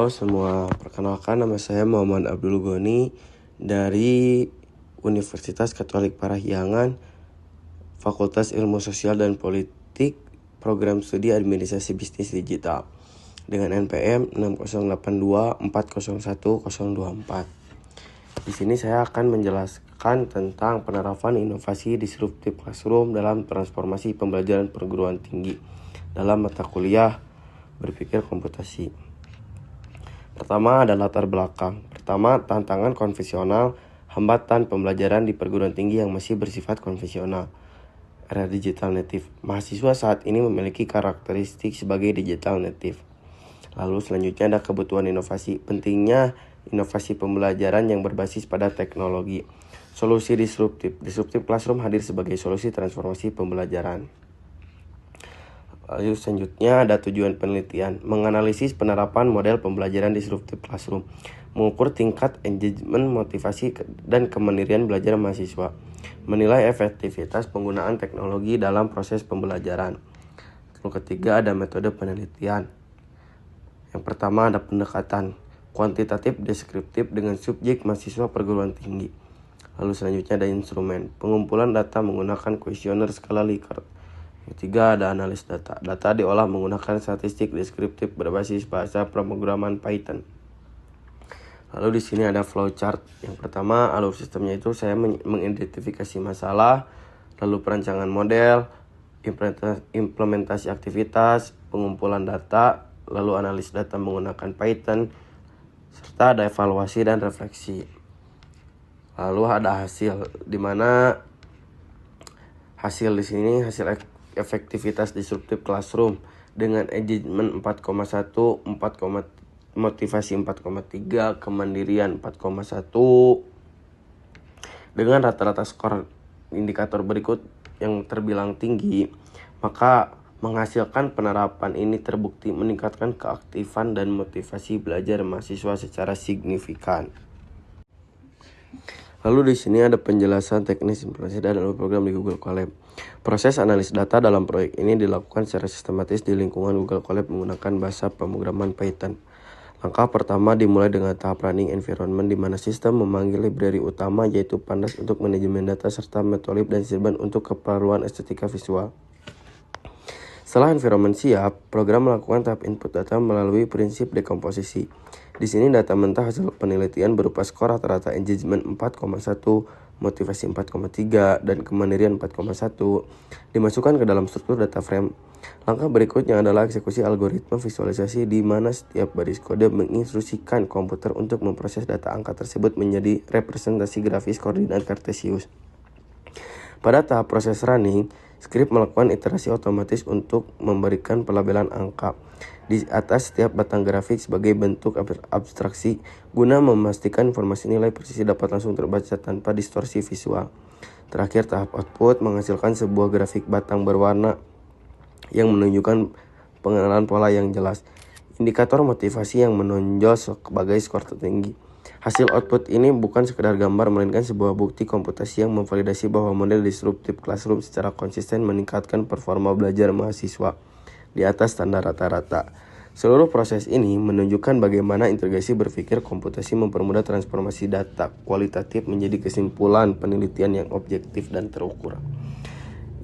Halo semua, perkenalkan nama saya Muhammad Abdul Goni dari Universitas Katolik Parahyangan, Fakultas Ilmu Sosial dan Politik, Program Studi Administrasi Bisnis Digital dengan NPM 6082401024. Di sini saya akan menjelaskan tentang penerapan inovasi disruptif classroom dalam transformasi pembelajaran perguruan tinggi dalam mata kuliah berpikir komputasi. Pertama ada latar belakang. Pertama, tantangan konvensional, hambatan pembelajaran di perguruan tinggi yang masih bersifat konvensional. Era digital native. Mahasiswa saat ini memiliki karakteristik sebagai digital native. Lalu selanjutnya ada kebutuhan inovasi. Pentingnya inovasi pembelajaran yang berbasis pada teknologi. Solusi disruptif. Disruptive classroom hadir sebagai solusi transformasi pembelajaran. Lalu selanjutnya ada tujuan penelitian, menganalisis penerapan model pembelajaran disruptive classroom, mengukur tingkat engagement, motivasi, dan kemandirian belajar mahasiswa, menilai efektivitas penggunaan teknologi dalam proses pembelajaran. Lalu ketiga ada metode penelitian. Yang pertama ada pendekatan kuantitatif deskriptif dengan subjek mahasiswa perguruan tinggi. Lalu selanjutnya ada instrumen, pengumpulan data menggunakan kuesioner skala Likert. Ketiga ada analis data. Data diolah menggunakan statistik deskriptif berbasis bahasa pemrograman Python. Lalu di sini ada flowchart. Yang pertama alur sistemnya itu saya mengidentifikasi masalah, lalu perancangan model, implementasi aktivitas, pengumpulan data, lalu analis data menggunakan Python, serta ada evaluasi dan refleksi. Lalu ada hasil, di mana hasil di sini hasil efektivitas disruptive classroom dengan engagement 4,1, motivasi 4,3, kemandirian 4,1. Dengan rata-rata skor indikator berikut yang terbilang tinggi, maka menghasilkan penerapan ini terbukti meningkatkan keaktifan dan motivasi belajar mahasiswa secara signifikan. Lalu di sini ada penjelasan teknis implementasi dalam program di Google Colab. Proses analis data dalam proyek ini dilakukan secara sistematis di lingkungan Google Colab menggunakan bahasa pemrograman Python. Langkah pertama dimulai dengan tahap running environment di mana sistem memanggil library utama yaitu Pandas untuk manajemen data serta Matplotlib dan Sirban untuk keperluan estetika visual. Setelah environment siap, program melakukan tahap input data melalui prinsip dekomposisi. Di sini data mentah hasil penelitian berupa skor rata-rata engagement 4,1, motivasi 4,3, dan kemandirian 4,1 dimasukkan ke dalam struktur data frame. Langkah berikutnya adalah eksekusi algoritma visualisasi di mana setiap baris kode menginstruksikan komputer untuk memproses data angka tersebut menjadi representasi grafis koordinat kartesius. Pada tahap proses running, skrip melakukan iterasi otomatis untuk memberikan pelabelan angka di atas setiap batang grafik sebagai bentuk abstraksi guna memastikan informasi nilai presisi dapat langsung terbaca tanpa distorsi visual. Terakhir tahap output menghasilkan sebuah grafik batang berwarna yang menunjukkan pengenalan pola yang jelas. Indikator motivasi yang menonjol sebagai skor tertinggi. Hasil output ini bukan sekedar gambar melainkan sebuah bukti komputasi yang memvalidasi bahwa model disruptive classroom secara konsisten meningkatkan performa belajar mahasiswa di atas standar rata-rata. Seluruh proses ini menunjukkan bagaimana integrasi berpikir komputasi mempermudah transformasi data kualitatif menjadi kesimpulan penelitian yang objektif dan terukur.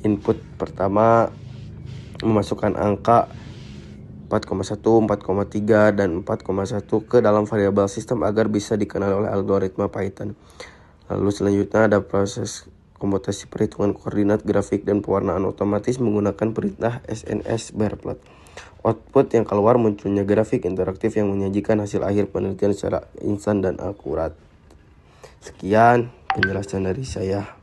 Input pertama memasukkan angka 4,1, 4,3, dan 4,1 ke dalam variabel sistem agar bisa dikenal oleh algoritma Python. Lalu selanjutnya ada proses komputasi perhitungan koordinat grafik dan pewarnaan otomatis menggunakan perintah SNS barplot. Output yang keluar munculnya grafik interaktif yang menyajikan hasil akhir penelitian secara instan dan akurat. Sekian penjelasan dari saya.